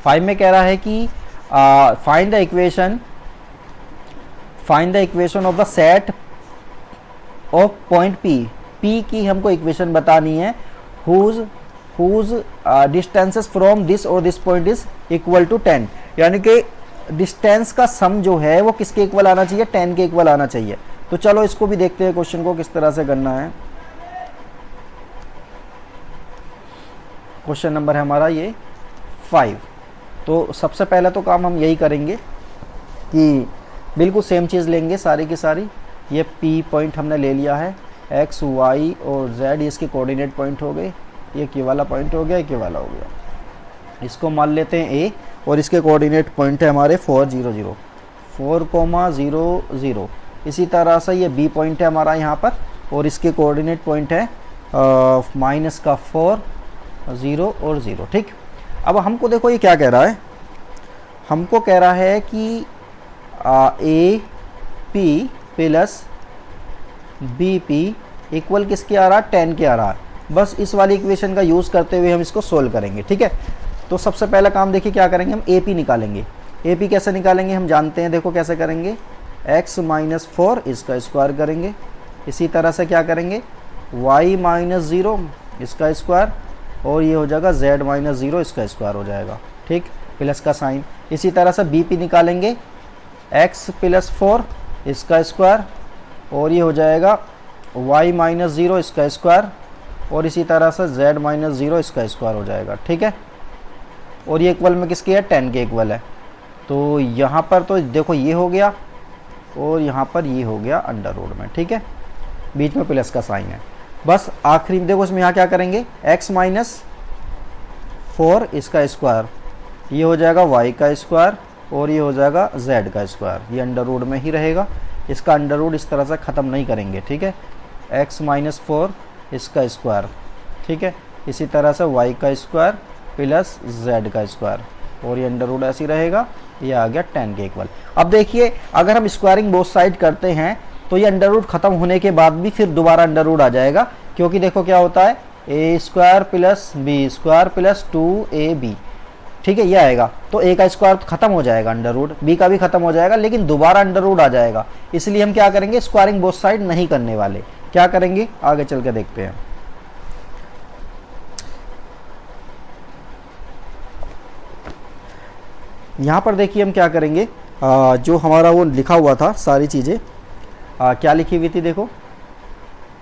5 में कह रहा है कि find the equation of the set of point P की हमको इक्वेशन बतानी है, whose distances from this और this point is equal to 10। यानी कि डिस्टेंस का सम जो है वो किसके इक्वल आना चाहिए? 10 के इक्वल आना चाहिए। तो चलो इसको भी देखते हैं क्वेश्चन को किस तरह से करना है। क्वेश्चन नंबर है हमारा ये 5। तो सबसे पहले तो काम हम यही करेंगे कि बिल्कुल सेम चीज़ लेंगे सारी की सारी। ये P पॉइंट हमने ले लिया है, x, y और z इसके कोऑर्डिनेट पॉइंट हो गए। ये के वाला पॉइंट हो गया, के वाला हो गया। इसको मान लेते हैं a, और इसके कोऑर्डिनेट पॉइंट है हमारे 4, 0, 0, 4, 0, 0। इसी तरह से ये b पॉइंट है हमारा यहाँ पर, और इसके कोऑर्डिनेट पॉइंट है माइनस का 4, 0 और 0। ठीक, अब हमको देखो ये क्या कह रहा है? हमको कह रहा है कि A P plus B P equal किसके आ रहा है, 10 के आ रहा है। बस इस वाली इक्वेशन का यूज़ करते हुए हम इसको सोल्व करेंगे, ठीक है। तो सबसे पहला काम देखिए क्या करेंगे, हम AP निकालेंगे। AP कैसे निकालेंगे हम जानते हैं, देखो कैसे करेंगे, x माइनस 4 इसका स्क्वायर करेंगे। इसी तरह से क्या करेंगे, y माइनस 0 इसका स्क्वायर, और ये हो जाएगा z माइनस 0 इसका स्क्वायर हो जाएगा, ठीक, प्लस का साइन। इसी तरह से BP निकालेंगे, x प्लस 4 इसका स्क्वायर, और ये हो जाएगा y माइनस 0 इसका स्क्वायर, और इसी तरह से z माइनस 0 इसका स्क्वायर हो जाएगा, ठीक है। और ये इक्वल में किसके है, 10 के इक्वल है। तो यहाँ पर तो देखो ये हो गया, और यहाँ पर ये हो गया अंडर रूट में, ठीक है, बीच में प्लस का साइन है। बस आखिरी में देखो इसमें यहाँ क्या करेंगे, x माइनस 4 इसका स्क्वायर, ये हो जाएगा y का स्क्वायर, और ये हो जाएगा z का स्क्वायर, ये अंडर रूट में ही रहेगा। इसका अंडर रूट इस तरह से ख़त्म नहीं करेंगे, ठीक है, x माइनस 4 इसका स्क्वायर, ठीक है, इसी तरह से y का स्क्वायर प्लस z का स्क्वायर, और ये अंडर रूट ऐसे ही रहेगा, ये आ गया 10 के इक्वल। अब देखिए अगर हम स्क्वायरिंग बोथ साइड करते हैं तो ये अंडर रूट खत्म होने के बाद भी फिर दोबारा अंडर रूट आ जाएगा, क्योंकि देखो क्या होता है, a square plus b square plus 2ab, ठीक है, ये आएगा। तो a का स्क्वायर खत्म हो जाएगा अंडर रूट, b का भी खत्म हो जाएगा, लेकिन दोबारा अंडर रूट आ जाएगा। इसलिए हम क्या करेंगे, स्क्वायरिंग बोथ साइड नहीं करने वाले, क्या करेंगे आगे चल के देखते हैं। यहाँ पर देखिए हम क्या करेंगे, जो हमारा वो लिखा हुआ था सारी चीज़ें, क्या लिखी हुई थी, देखो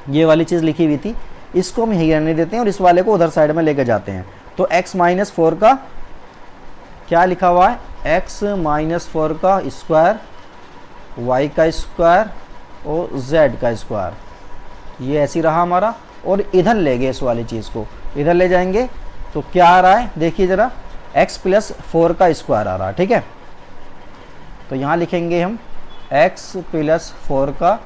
ये वाली चीज़ लिखी हुई थी, इसको हम यहीं रहने देते हैं और इस वाले को उधर साइड में लेके जाते हैं। तो x माइनस 4 का क्या लिखा हुआ है, x माइनस 4 का स्क्वायर, y का स्क्वायर और z का स्क्वायर, ये ऐसी रहा हमारा। और इधर ले गए इस वाली चीज़ को, इधर ले जाएंगे तो क्या आ रहा है, देखिए ज़रा, x प्लस 4 का स्क्वायर आ रहा है, ठीक है। तो यहाँ लिखेंगे हम x प्लस 4 का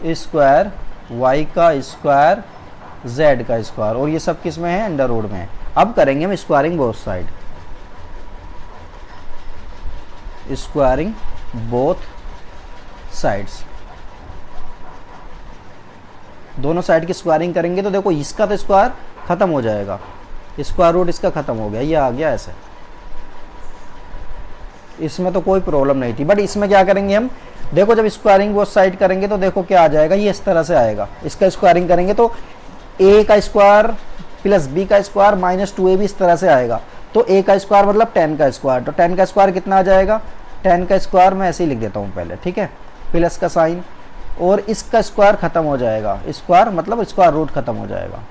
स्क्वायर, y का स्क्वायर, z का स्क्वायर, और ये सब किस में है, अंडर रूट में है। अब करेंगे हम squaring both side, squaring both sides, दोनों साइड की स्क्वायरिंग करेंगे तो देखो इसका तो स्क्वायर खत्म हो जाएगा, स्क्वायर रूट इसका खत्म हो गया, ये आ गया ऐसे, इसमें तो कोई प्रॉब्लम नहीं थी। बट इसमें क्या करेंगे हम, देखो जब स्क्वायरिंग बोथ साइड करेंगे तो देखो क्या आ जाएगा, ये इस तरह से आएगा। इसका स्क्वायरिंग करेंगे तो a का स्क्वायर प्लस b का स्क्वायर माइनस 2ab इस तरह से आएगा। तो a का स्क्वायर मतलब 10 का स्क्वायर, तो 10 का स्क्वायर कितना आ जाएगा, 10 का स्क्वायर मैं ऐसे ही लिख देता हूँ पहले, ठीक है, प्लस का साइन, और इसका स्क्वायर खत्म हो जाएगा, स्क्वायर मतलब स्क्वायर रूट खत्म हो जाएगा,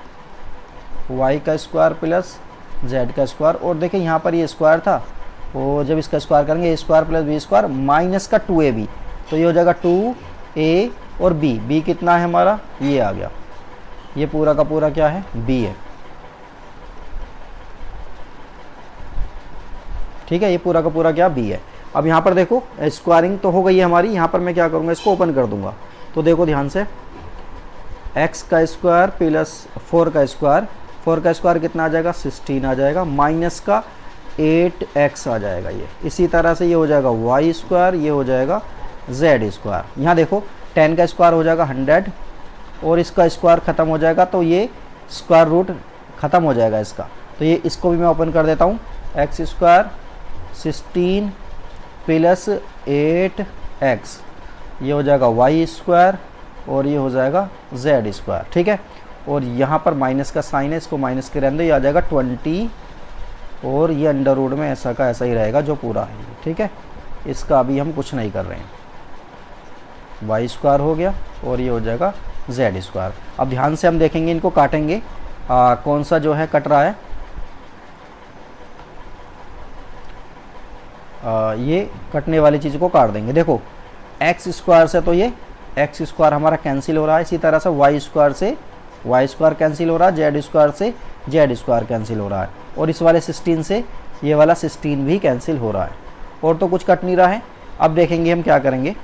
y का स्क्वायर प्लस z का स्क्वायर। और देखिए यहाँ पर ये स्क्वायर था, और जब इसका स्क्वायर करेंगे a square plus b square minus का 2ab, तो ये हो जाएगा 2a और b कितना है हमारा, ये आ गया, ये पूरा का पूरा क्या है, b है, ठीक है, ये पूरा का पूरा क्या b है। अब यहाँ पर देखो स्क्वायरिंग तो हो गई है हमारी, यहाँ पर मैं क्या करूँगा, इसको ओपन कर दूंगा। तो देखो ध्यान से, x का स्क्वायर प्लस 4 का स्क्वायर, 4 का स्क्वायर कितना आ जाएगा, 16 आ जाएगा, माइनस का 8x आ जाएगा ये। इसी तरह से ये हो जाएगा y स्क्वायर, ये हो जाएगा z स्क्वायर। यहाँ देखो 10 का स्क्वायर हो जाएगा 100, और इसका स्क्वायर ख़त्म हो जाएगा, तो ये स्क्वायर रूट ख़त्म हो जाएगा इसका। तो ये इसको भी मैं ओपन कर देता हूँ, x स्क्वायर 16 प्लस 8x, ये हो जाएगा y स्क्वायर, और ये हो जाएगा z स्क्वायर, ठीक है। और यहाँ पर माइनस का साइन है, इसको माइनस के रहने दो, ये आ जाएगा 20, और ये अंडर रूट में ऐसा का ऐसा ही रहेगा जो पूरा है, ठीक है। इसका अभी हम कुछ नहीं कर रहे हैं, y स्क्वायर हो गया, और ये हो जाएगा z स्क्वायर। अब ध्यान से हम देखेंगे, इनको काटेंगे, कौन सा जो है कट रहा है, ये कटने वाली चीज़ को काट देंगे। देखो x स्क्वायर से तो ये x स्क्वायर हमारा कैंसिल हो रहा है, इसी तरह से y स्क्वायर से y स्क्वायर कैंसिल हो रहा है, z स्क्वायर से z स्क्वायर कैंसिल हो रहा है, और इस वाले 16 से ये वाला 16 भी कैंसिल हो रहा है, और तो कुछ कट नहीं रहा है। अब देखेंगे हम क्या करेंगे,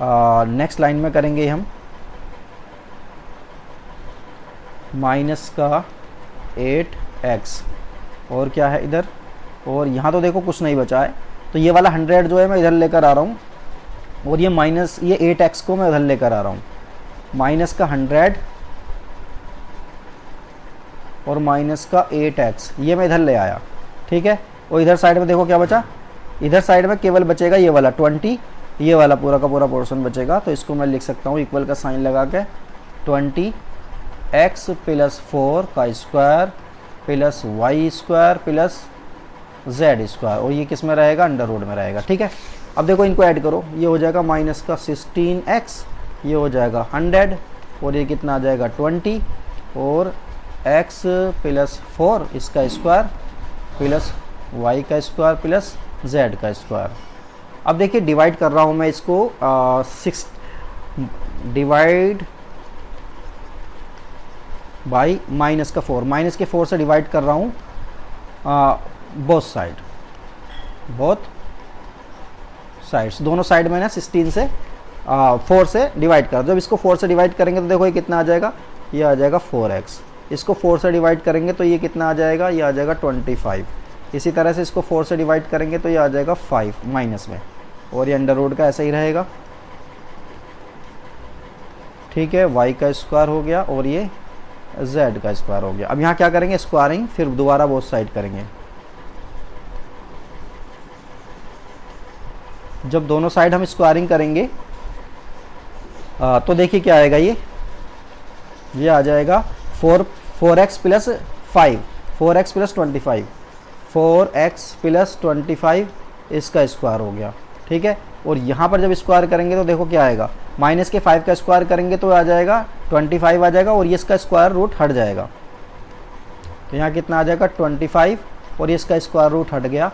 नेक्स्ट लाइन में करेंगे हम माइनस का 8x, और क्या है इधर, और यहाँ तो देखो कुछ नहीं बचा है, तो ये वाला 100 जो है मैं इधर लेकर आ रहा हूँ, और ये माइनस ये 8x को मैं उधर लेकर आ रहा हूँ, माइनस का 100 और माइनस का 8x, ये मैं इधर ले आया, ठीक है। और इधर साइड में देखो क्या बचा, इधर साइड में केवल बचेगा ये वाला 20, ये वाला पूरा का पूरा पोर्शन बचेगा। तो इसको मैं लिख सकता हूँ इक्वल का साइन लगा के 20x प्लस 4 का square plus Y square plus Z square, और ये किस में रहेगा, अंडर रूट में रहेगा, ठीक है। अब देखो इनको ऐड करो, ये हो जाएगा माइनस का 16x, ये हो जाएगा 100 और ये कितना आ जाएगा 20 और x प्लस 4 इसका स्क्वायर प्लस y का स्क्वायर प्लस z का स्क्वायर। अब देखिए डिवाइड कर रहा हूँ मैं इसको 6 डिवाइड बाई माइनस का 4, माइनस के 4 से डिवाइड कर रहा हूँ बोथ साइड्स, दोनों साइड में ना 16 से 4 से डिवाइड कर। जब इसको 4 से डिवाइड करेंगे तो देखो ये कितना आ जाएगा, ये आ जाएगा 4x। इसको 4 से डिवाइड करेंगे तो ये कितना आ जाएगा, ये आ जाएगा 25। इसी तरह से इसको 4 से डिवाइड करेंगे तो ये आ जाएगा 5 माइनस में, और ये अंडर रूट का ऐसा ही रहेगा, ठीक है। y का स्क्वायर हो गया और ये z का स्क्वायर हो गया। अब यहाँ क्या करेंगे, स्क्वायरिंग, फिर दोबारा बोथ साइड करेंगे। जब दोनों साइड हम स्क्वायरिंग करेंगे तो देखिए क्या आएगा, ये आ जाएगा 4x plus 5, 4x plus 25, 4x plus 25 इसका स्क्वायर हो गया, ठीक है। और यहाँ पर जब स्क्वायर करेंगे तो देखो क्या आएगा, माइनस के 5 का स्क्वायर करेंगे तो आ जाएगा 25 आ जाएगा, और ये इसका स्क्वायर रूट हट जाएगा। तो यहाँ कितना आ जाएगा 25 और ये इसका स्क्वायर रूट हट गया,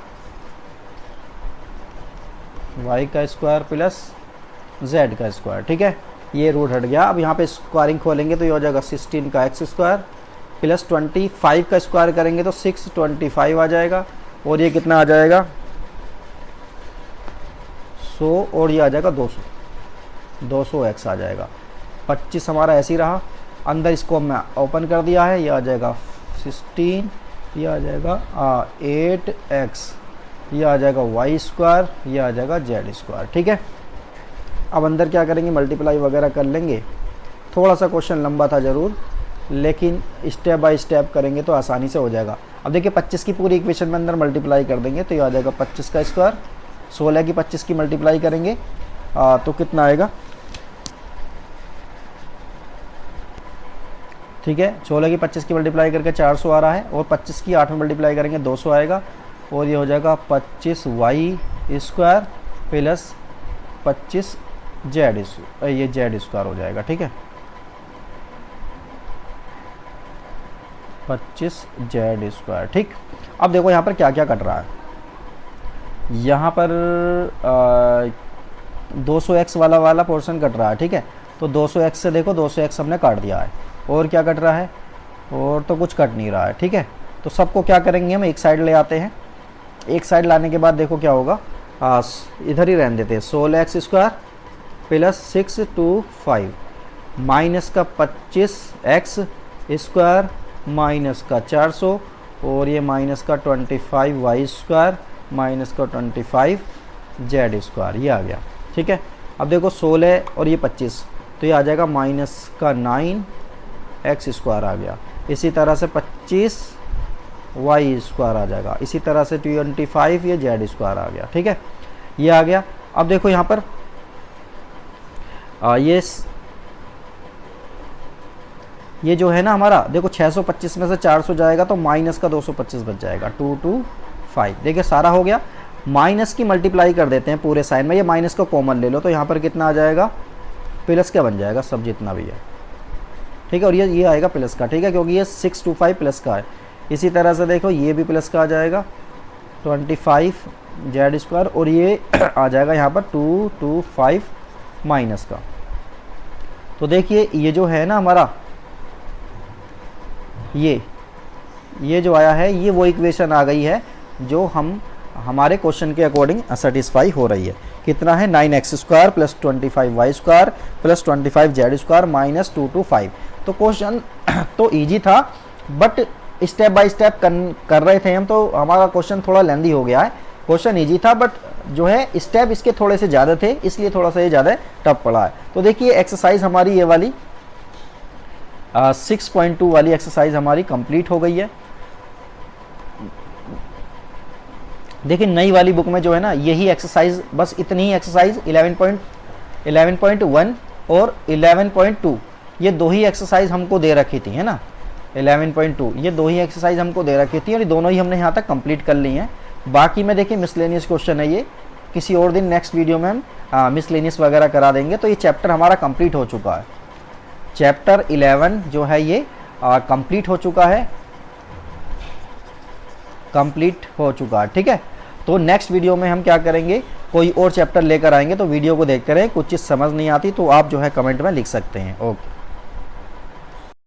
y का स्क्वायर प्लस z का स्क्वायर, ठीक है, ये रूट हट गया। अब यहाँ पे स्क्वायरिंग खोलेंगे तो ये हो जाएगा 16 का x स्क्वायर प्लस 25 का स्क्वायर करेंगे तो 625 आ जाएगा, और ये कितना आ जाएगा 100, और ये आ जाएगा 200x आ जाएगा। 25 हमारा ऐसे ही रहा, अंदर इसको मैं ओपन कर दिया है, ये आ जाएगा 16, ये आ जाएगा 8x, ये आ जाएगा y स्क्वायर, ये आ जाएगा z स्क्वायर, ठीक है। अब अंदर क्या करेंगे, मल्टीप्लाई वगैरह कर लेंगे। थोड़ा सा क्वेश्चन लंबा था ज़रूर, लेकिन स्टेप बाय स्टेप करेंगे तो आसानी से हो जाएगा। अब देखिए 25 की पूरी इक्वेशन में अंदर मल्टीप्लाई कर देंगे तो ये आ जाएगा 25 का स्क्वायर, 16 की 25 की मल्टीप्लाई करेंगे तो कितना आएगा, ठीक है। 16 की 25 की मल्टीप्लाई करके 400 आ रहा है, और 25 की 8 में मल्टीप्लाई करेंगे 200 आएगा, और ये हो जाएगा 25y स्क्वायर प्लस 25 ये z स्क्वायर हो जाएगा, ठीक है, 25 z स्क्वायर, ठीक। अब देखो यहाँ पर क्या क्या कट रहा है, यहाँ पर 200x वाला पोर्शन कट रहा है, ठीक है। तो 200x से देखो 200x हमने काट दिया है, और क्या कट रहा है, और तो कुछ कट नहीं रहा है, ठीक है। तो सबको क्या करेंगे, हम एक साइड ले आते हैं। एक साइड लाने के बाद देखो क्या होगा, इधर ही रहने देते हैं, 16x स्क्वायर प्लस 625 माइनस का 25x स्क्वायर माइनस का 400, और ये माइनस का 25y स्क्वायर माइनस का 25 z स्क्वायर, ये आ गया, ठीक है। अब देखो 16 और ये 25, तो ये आ जाएगा माइनस का 9x स्क्वायर आ गया। इसी तरह से 25 y स्क्वायर आ जाएगा, इसी तरह से 25 ये z स्क्वायर आ गया, ठीक है, ये आ गया। अब देखो यहाँ पर ये जो है ना हमारा, देखो 625 में से 400 जाएगा तो माइनस का 225 बच जाएगा, 225। देखिए सारा हो गया, माइनस की मल्टीप्लाई कर देते हैं पूरे साइन में, ये माइनस का कॉमन ले लो तो यहाँ पर कितना आ जाएगा, प्लस का बन जाएगा सब जितना भी है, ठीक है। और ये आएगा प्लस का, ठीक है, क्योंकि ये 625 प्लस का है। इसी तरह से देखो ये भी प्लस का आ जाएगा 25 z स्क्वायर, और ये आ जाएगा यहाँ पर 225 माइनस का। तो देखिए ये जो है ना हमारा, ये जो आया है, ये वो इक्वेशन आ गई है जो हमारे क्वेश्चन के अकॉर्डिंग सेटिस्फाई हो रही है। कितना है, 9x square plus 25y square plus 25 z square minus 225। तो क्वेश्चन तो इजी था, बट स्टेप बाय स्टेप कर रहे थे हम, तो हमारा क्वेश्चन थोड़ा लेंदी हो गया है। क्वेश्चन इजी था बट जो है स्टेप इसके थोड़े से ज़्यादा थे, इसलिए थोड़ा सा ये ज़्यादा टफ पड़ा है। तो देखिए एक्सरसाइज हमारी ये वाली 6.2 वाली एक्सरसाइज हमारी कंप्लीट हो गई है। देखिए नई वाली बुक में जो है ना यही एक्सरसाइज, बस इतनी ही एक्सरसाइज 11.1 और 11.2 ये दो ही एक्सरसाइज हमको दे रखी थी, है ना। 11.2 ये दो ही एक्सरसाइज हमको दे रखी थी और ये दोनों ही हमने यहाँ तक कंप्लीट कर ली हैं। बाकी में देखिए मिसलेनियस क्वेश्चन है, ये किसी और दिन नेक्स्ट वीडियो में हम मिसलेनियस वगैरह करा देंगे। तो ये चैप्टर हमारा कंप्लीट हो चुका है, चैप्टर 11 जो है ये कंप्लीट हो चुका है, कंप्लीट हो चुका है, ठीक है। तो नेक्स्ट वीडियो में हम क्या करेंगे, कोई और चैप्टर लेकर आएंगे। तो वीडियो को देखते रहें, कुछ चीज़ समझ नहीं आती तो आप जो है कमेंट में लिख सकते हैं। ओके।